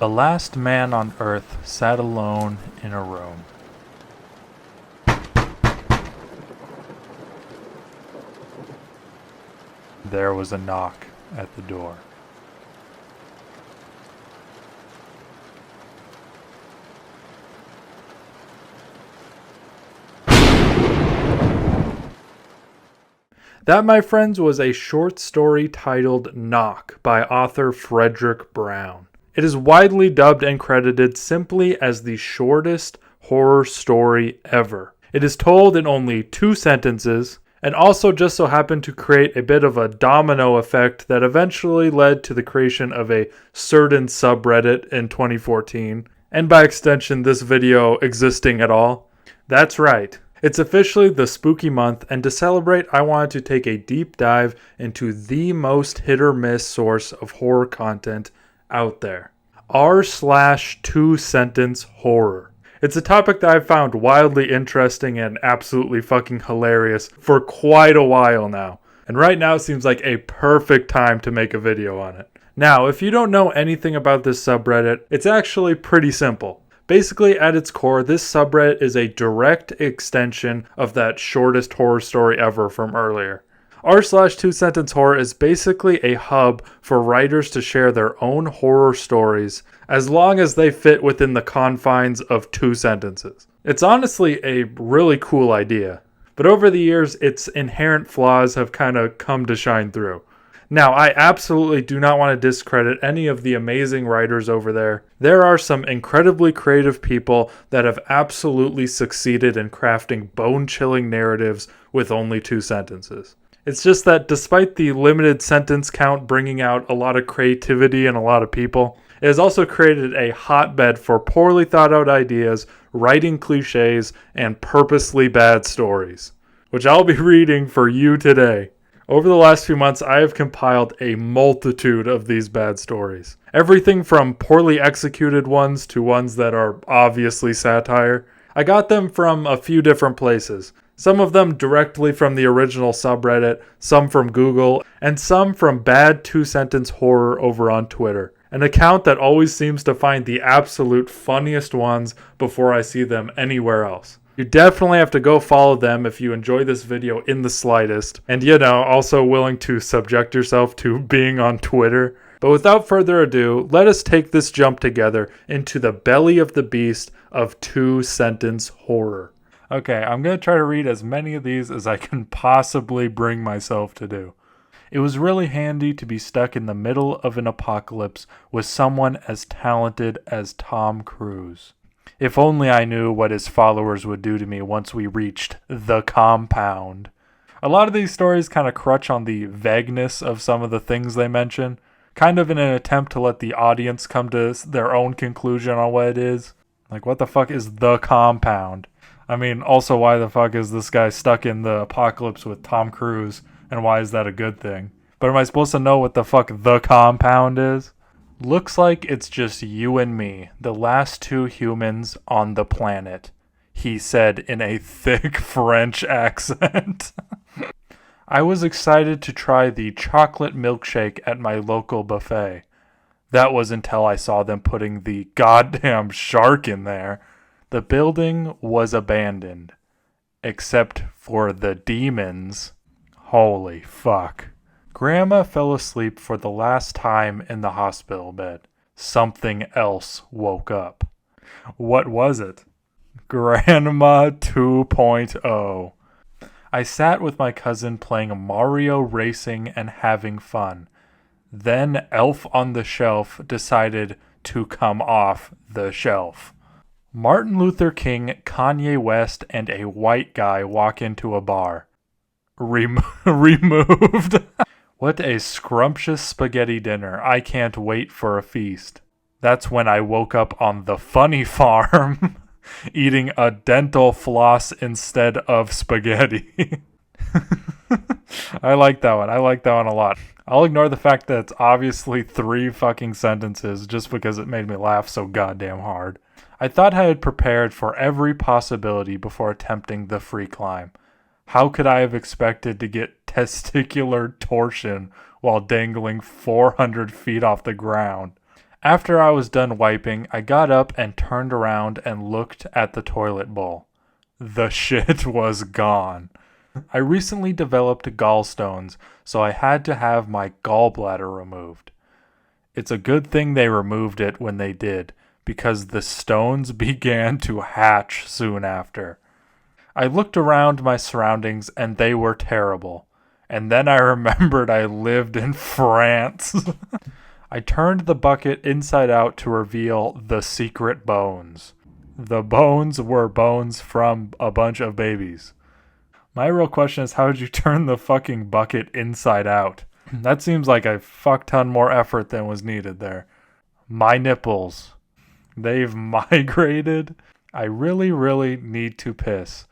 The last man on earth sat alone in a room. There was a knock at the door. That, my friends, was a short story titled Knock by author Frederick Brown. It is widely dubbed and credited simply as the shortest horror story ever. It is told in only 2 sentences, and also just so happened to create a bit of a domino effect that eventually led to the creation of a certain subreddit in 2014, and by extension this video existing at all. That's right. It's officially the spooky month, and to celebrate, I wanted to take a deep dive into the most hit-or-miss source of horror content out there. r/2-sentence horror. It's a topic that I've found wildly interesting and absolutely fucking hilarious for quite a while now. And right now seems like a perfect time to make a video on it. Now, if you don't know anything about this subreddit, it's actually pretty simple. Basically, at its core, this subreddit is a direct extension of that shortest horror story ever from earlier. r/2-sentence horror is basically a hub for writers to share their own horror stories as long as they fit within the confines of 2 sentences. It's honestly a really cool idea, but over the years, its inherent flaws have kind of come to shine through. Now, I absolutely do not want to discredit any of the amazing writers over there. There are some incredibly creative people that have absolutely succeeded in crafting bone-chilling narratives with only 2 sentences. It's just that despite the limited sentence count bringing out a lot of creativity in a lot of people, it has also created a hotbed for poorly thought out ideas, writing cliches, and purposely bad stories, which I'll be reading for you today. Over the last few months, I have compiled a multitude of these bad stories. Everything from poorly executed ones to ones that are obviously satire. I got them from a few different places. Some of them directly from the original subreddit, some from Google, and some from Bad 2-Sentence Horror over on Twitter. An account that always seems to find the absolute funniest ones before I see them anywhere else. You definitely have to go follow them if you enjoy this video in the slightest, and also willing to subject yourself to being on Twitter. But without further ado, let us take this jump together into the belly of the beast of 2-sentence horror. Okay, I'm going to try to read as many of these as I can possibly bring myself to do. It was really handy to be stuck in the middle of an apocalypse with someone as talented as Tom Cruise. If only I knew what his followers would do to me once we reached the compound. A lot of these stories kind of crutch on the vagueness of some of the things they mention, kind of in an attempt to let the audience come to their own conclusion on what it is. Like, what the fuck is the compound? I mean, also, why the fuck is this guy stuck in the apocalypse with Tom Cruise, and why is that a good thing? But am I supposed to know what the fuck the compound is? Looks like it's just you and me, the last 2 humans on the planet, he said in a thick French accent. I was excited to try the chocolate milkshake at my local buffet. That was until I saw them putting the goddamn shark in there. The building was abandoned, except for the demons. Holy fuck. Grandma fell asleep for the last time in the hospital bed. Something else woke up. What was it? Grandma 2.0. I sat with my cousin playing Mario Racing and having fun. Then Elf on the Shelf decided to come off the shelf. Martin Luther King, Kanye West, and a white guy walk into a bar. Removed. What a scrumptious spaghetti dinner. I can't wait for a feast. That's when I woke up on the funny farm, eating a dental floss instead of spaghetti. I like that one. I like that one a lot. I'll ignore the fact that it's obviously 3 fucking sentences just because it made me laugh so goddamn hard. I thought I had prepared for every possibility before attempting the free climb. How could I have expected to get testicular torsion while dangling 400 feet off the ground? After I was done wiping, I got up and turned around and looked at the toilet bowl. The shit was gone. I recently developed gallstones, so I had to have my gallbladder removed. It's a good thing they removed it when they did, because the stones began to hatch soon after. I looked around my surroundings and they were terrible. And then I remembered I lived in France. I turned the bucket inside out to reveal the secret bones. The bones were bones from a bunch of babies. My real question is, how did you turn the fucking bucket inside out? That seems like a fuck ton more effort than was needed there. My nipples. They've migrated. I really need to piss.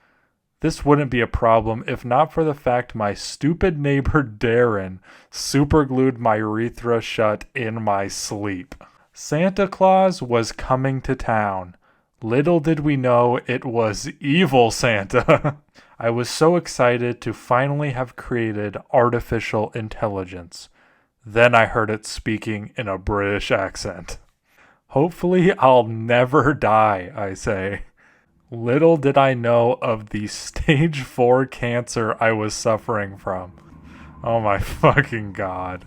This wouldn't be a problem if not for the fact my stupid neighbor Darren superglued my urethra shut in my sleep. Santa Claus was coming to town. Little did we know it was evil Santa. I was so excited to finally have created artificial intelligence. Then I heard it speaking in a British accent. Hopefully I'll never die, I say. Little did I know of the stage 4 cancer I was suffering from. Oh my fucking god.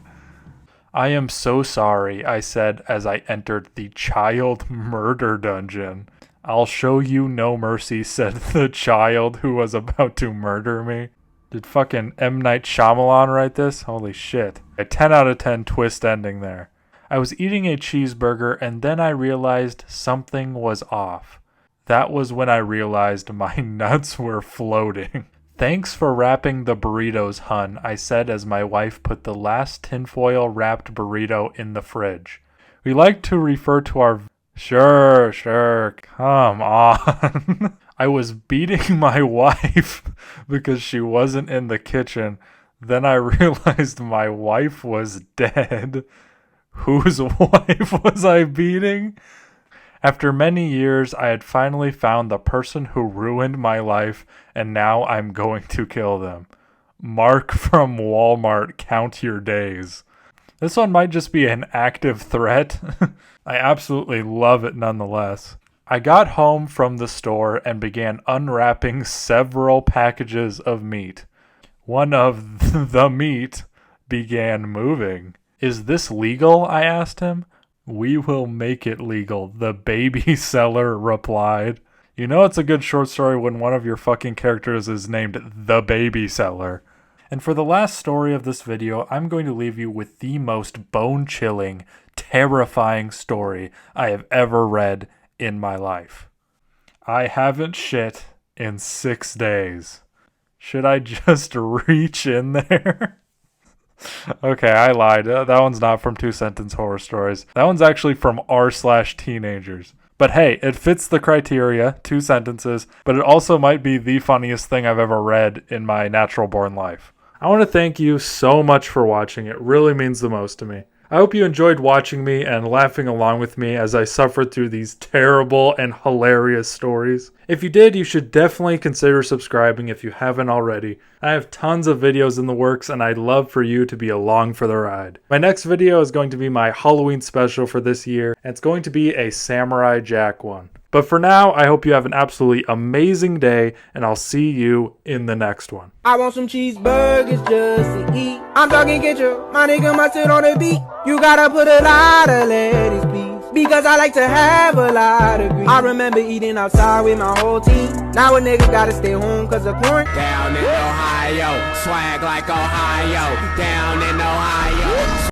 I am so sorry, I said as I entered the child murder dungeon. I'll show you no mercy, said the child who was about to murder me. Did fucking M. Night Shyamalan write this? Holy shit. A 10 out of 10 twist ending there. I was eating a cheeseburger and then I realized something was off. That was when I realized my nuts were floating. Thanks for wrapping the burritos, hun, I said as my wife put the last tinfoil wrapped burrito in the fridge. We like to refer to our... Sure, come on. I was beating my wife because she wasn't in the kitchen. Then I realized my wife was dead. Whose wife was I beating? After many years, I had finally found the person who ruined my life, and now I'm going to kill them. Mark from Walmart, count your days. This one might just be an active threat. I absolutely love it nonetheless. I got home from the store and began unwrapping several packages of meat. One of the meat began moving. Is this legal? I asked him. We will make it legal, the baby seller replied. You know it's a good short story when one of your fucking characters is named the baby seller. And for the last story of this video, I'm going to leave you with the most bone-chilling, terrifying story I have ever read in my life. I haven't shit in 6 days. Should I just reach in there? Okay, I lied. That one's not from 2 Sentence Horror Stories. That one's actually from r/teenagers. But hey, it fits the criteria, 2 sentences, but it also might be the funniest thing I've ever read in my natural born life. I want to thank you so much for watching. It really means the most to me. I hope you enjoyed watching me and laughing along with me as I suffered through these terrible and hilarious stories. If you did, you should definitely consider subscribing if you haven't already. I have tons of videos in the works and I'd love for you to be along for the ride. My next video is going to be my Halloween special for this year, and it's going to be a Samurai Jack one. But for now, I hope you have an absolutely amazing day, and I'll see you in the next one. I want some cheeseburgers just to eat. I'm talking ketchup, my nigga mustard on the beat. You gotta put a lot of lettuce, please, because I like to have a lot of grease. I remember eating outside with my whole team. Now a nigga gotta stay home cause of porn. Down in Ohio, swag like Ohio. Down in Ohio.